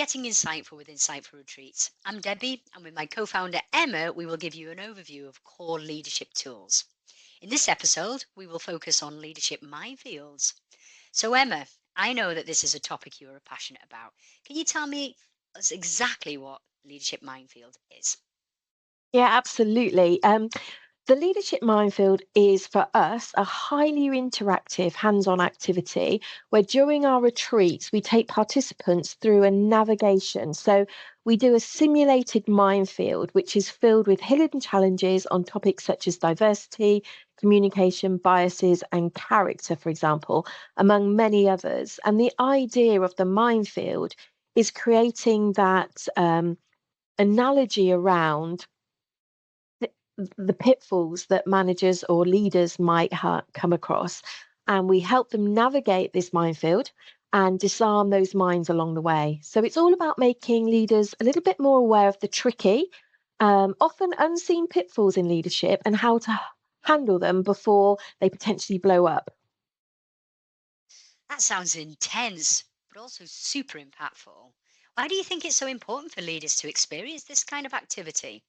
Getting Insightful with Insightful Retreats. I'm Debbie, and with my co founder Emma, we will give you an overview of core leadership tools. In this episode, we will focus on leadership minefields. So, Emma, I know that this is a topic you are passionate about. Can you tell me exactly what leadership minefield is? Yeah, absolutely. The Leadership Minefield is for us a highly interactive hands on activity where during our retreats we take participants through a navigation. So we do a simulated minefield, which is filled with hidden challenges on topics such as diversity, communication, biases, and character, for example, among many others. And the idea of the minefield is creating that analogy around the pitfalls that managers or leaders might come across. And we help them navigate this minefield and disarm those mines along the way. So it's all about making leaders a little bit more aware of the tricky, often unseen pitfalls in leadership and how to handle them before they potentially blow up. That sounds intense, but also super impactful. Why do you think it's so important for leaders to experience this kind of activity?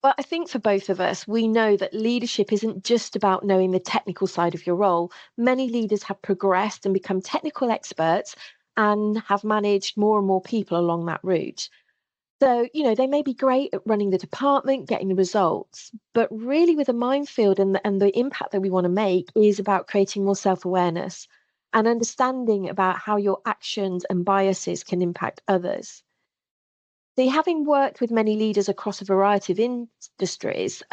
But I think for both of us, we know that leadership isn't just about knowing the technical side of your role. Many leaders have progressed and become technical experts and have managed more and more people along that route. So, they may be great at running the department, getting the results, but really with a minefield and the impact that we want to make is about creating more self awareness and understanding about how your actions and biases can impact others. See, having worked with many leaders across a variety of industries,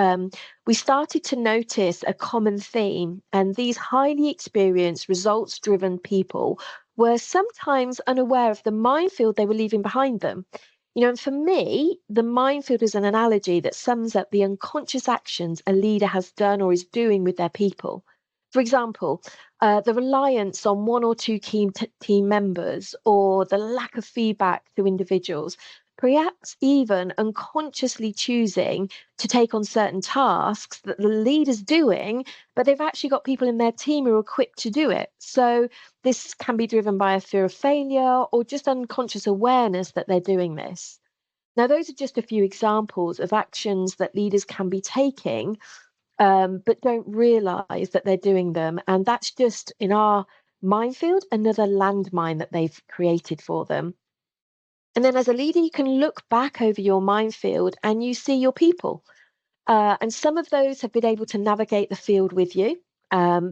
we started to notice a common theme, and these highly experienced, results driven people were sometimes unaware of the minefield they were leaving behind them. And for me, the minefield is an analogy that sums up the unconscious actions a leader has done or is doing with their people. For example, the reliance on one or two team members or the lack of feedback to individuals, perhaps even unconsciously choosing to take on certain tasks that the leader's doing, but they've actually got people in their team who are equipped to do it. So this can be driven by a fear of failure or just unconscious awareness that they're doing this. Now, those are just a few examples of actions that leaders can be taking, but don't realize that they're doing them. And that's just in our minefield, another landmine that they've created for them. And then as a leader, you can look back over your minefield and you see your people. And some of those have been able to navigate the field with you.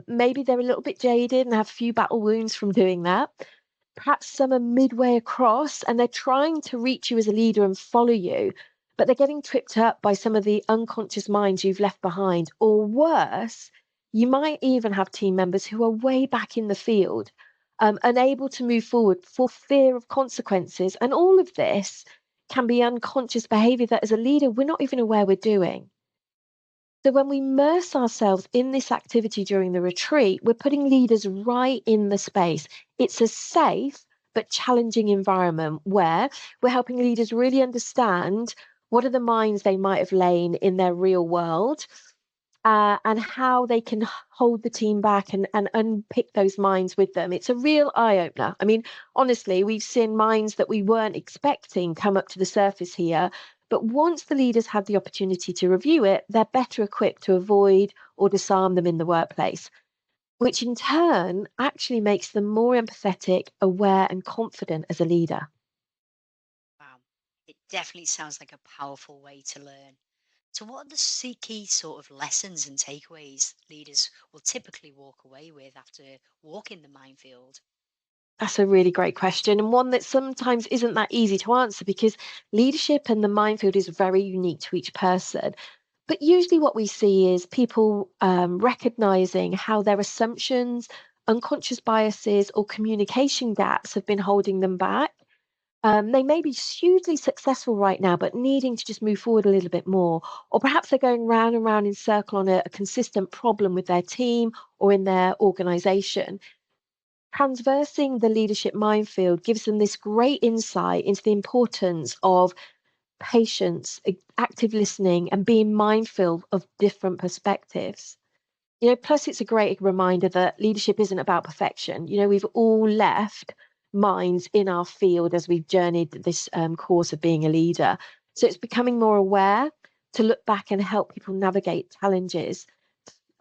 Maybe they're a little bit jaded and have a few battle wounds from doing that. Perhaps some are midway across and they're trying to reach you as a leader and follow you, but they're getting tripped up by some of the unconscious minds you've left behind. Or worse, you might even have team members who are way back in the field, unable to move forward for fear of consequences. And all of this can be unconscious behavior that as a leader, we're not even aware we're doing. So when we immerse ourselves in this activity during the retreat, we're putting leaders right in the space. It's a safe but challenging environment where we're helping leaders really understand what are the mines they might have lain in their real world, and how they can hold the team back and unpick those mines with them. It's a real eye opener. I mean, honestly, we've seen mines that we weren't expecting come up to the surface here. But once the leaders had the opportunity to review it, they're better equipped to avoid or disarm them in the workplace, which in turn actually makes them more empathetic, aware, and confident as a leader. Wow, it definitely sounds like a powerful way to learn. So, what are the key sort of lessons and takeaways leaders will typically walk away with after walking the minefield? That's a really great question, and one that sometimes isn't that easy to answer because leadership and the minefield is very unique to each person. But usually, what we see is people recognizing how their assumptions, unconscious biases, or communication gaps have been holding them back. They may be hugely successful right now, but needing to just move forward a little bit more. Or perhaps they're going round and round in circle on a consistent problem with their team or in their organization. Transversing the leadership minefield gives them this great insight into the importance of patience, active listening, and being mindful of different perspectives. Plus it's a great reminder that leadership isn't about perfection. We've all left minds in our field as we've journeyed this course of being a leader. So it's becoming more aware to look back and help people navigate challenges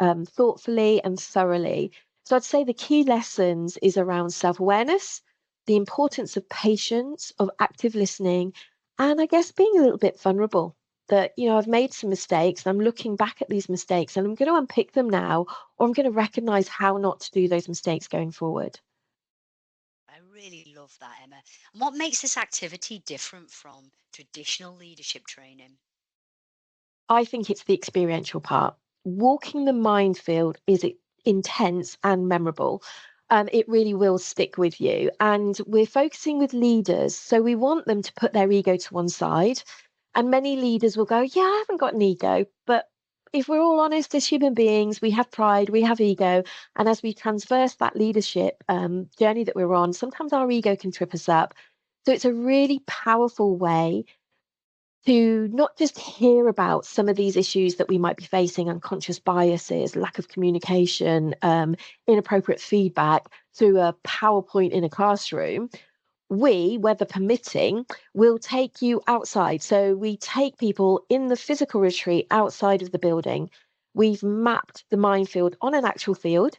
thoughtfully and thoroughly. So I'd say the key lessons is around self-awareness, the importance of patience, of active listening, and I guess being a little bit vulnerable. That, I've made some mistakes and I'm looking back at these mistakes and I'm going to unpick them now, or I'm going to recognize how not to do those mistakes going forward. I really love that, Emma. And what makes this activity different from traditional leadership training? I think it's the experiential part. Walking the minefield is intense and memorable. It really will stick with you. And we're focusing with leaders. So we want them to put their ego to one side. And many leaders will go, yeah, I haven't got an ego. But if we're all honest, as human beings, we have pride, we have ego. And as we transverse that leadership journey that we're on, sometimes our ego can trip us up. So it's a really powerful way to not just hear about some of these issues that we might be facing, unconscious biases, lack of communication, inappropriate feedback through a PowerPoint in a classroom. We, weather permitting, will take you outside. So we take people in the physical retreat outside of the building. We've mapped the minefield on an actual field,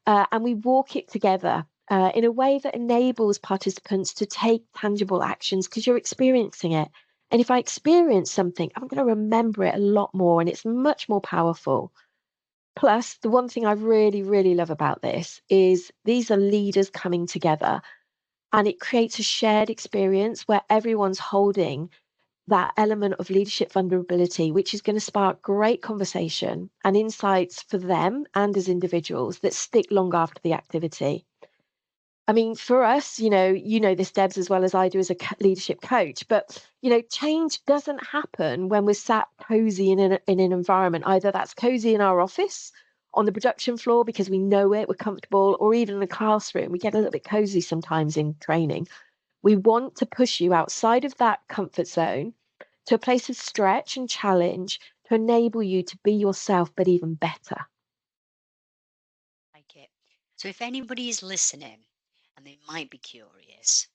and we walk it together in a way that enables participants to take tangible actions because you're experiencing it. And if I experience something, I'm going to remember it a lot more and it's much more powerful. Plus, the one thing I really, really love about this is these are leaders coming together and it creates a shared experience where everyone's holding that element of leadership vulnerability, which is going to spark great conversation and insights for them and as individuals that stick long after the activity. I mean, for us, you know this, Debs, as well as I do as a leadership coach, but, change doesn't happen when we're sat cozy in an environment. Either that's cozy in our office, on the production floor because we know it, we're comfortable, or even in the classroom. We get a little bit cozy sometimes in training. We want to push you outside of that comfort zone to a place of stretch and challenge to enable you to be yourself, but even better. Like it. So if anybody is listening and they might be curious,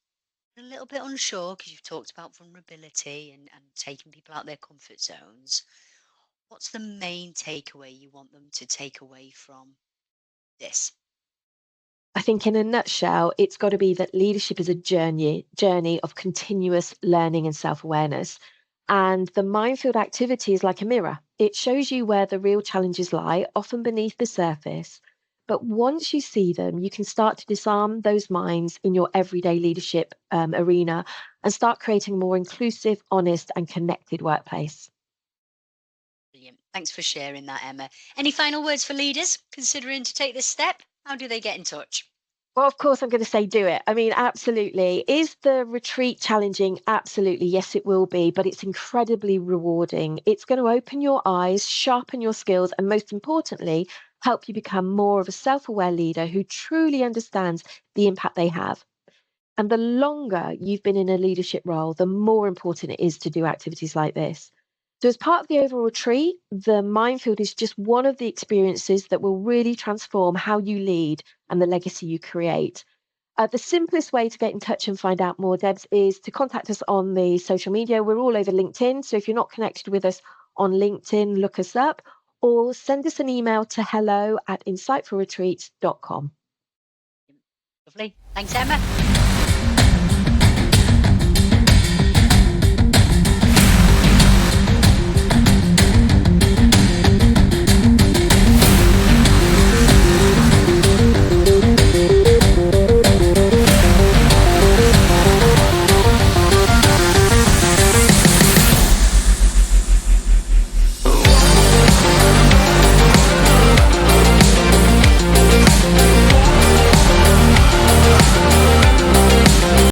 a little bit unsure because you've talked about vulnerability and taking people out their comfort zones, what's the main takeaway you want them to take away from this? I think in a nutshell, it's got to be that leadership is a journey of continuous learning and self-awareness. And the minefield activity is like a mirror. It shows you where the real challenges lie, often beneath the surface. But once you see them, you can start to disarm those minds in your everyday leadership arena and start creating a more inclusive, honest, and connected workplace. Brilliant. Thanks for sharing that, Emma. Any final words for leaders considering to take this step? How do they get in touch? Well, of course, I'm going to say do it. I mean, absolutely. Is the retreat challenging? Absolutely. Yes, it will be, but it's incredibly rewarding. It's going to open your eyes, sharpen your skills, and most importantly, help you become more of a self aware leader who truly understands the impact they have. And the longer you've been in a leadership role, the more important it is to do activities like this. So, as part of the overall retreat, the minefield is just one of the experiences that will really transform how you lead and the legacy you create. The simplest way to get in touch and find out more, Debs, is to contact us on the social media. We're all over LinkedIn. So, if you're not connected with us on LinkedIn, look us up or send us an email to hello@insightfulretreats.com. Lovely. Thanks, Emma.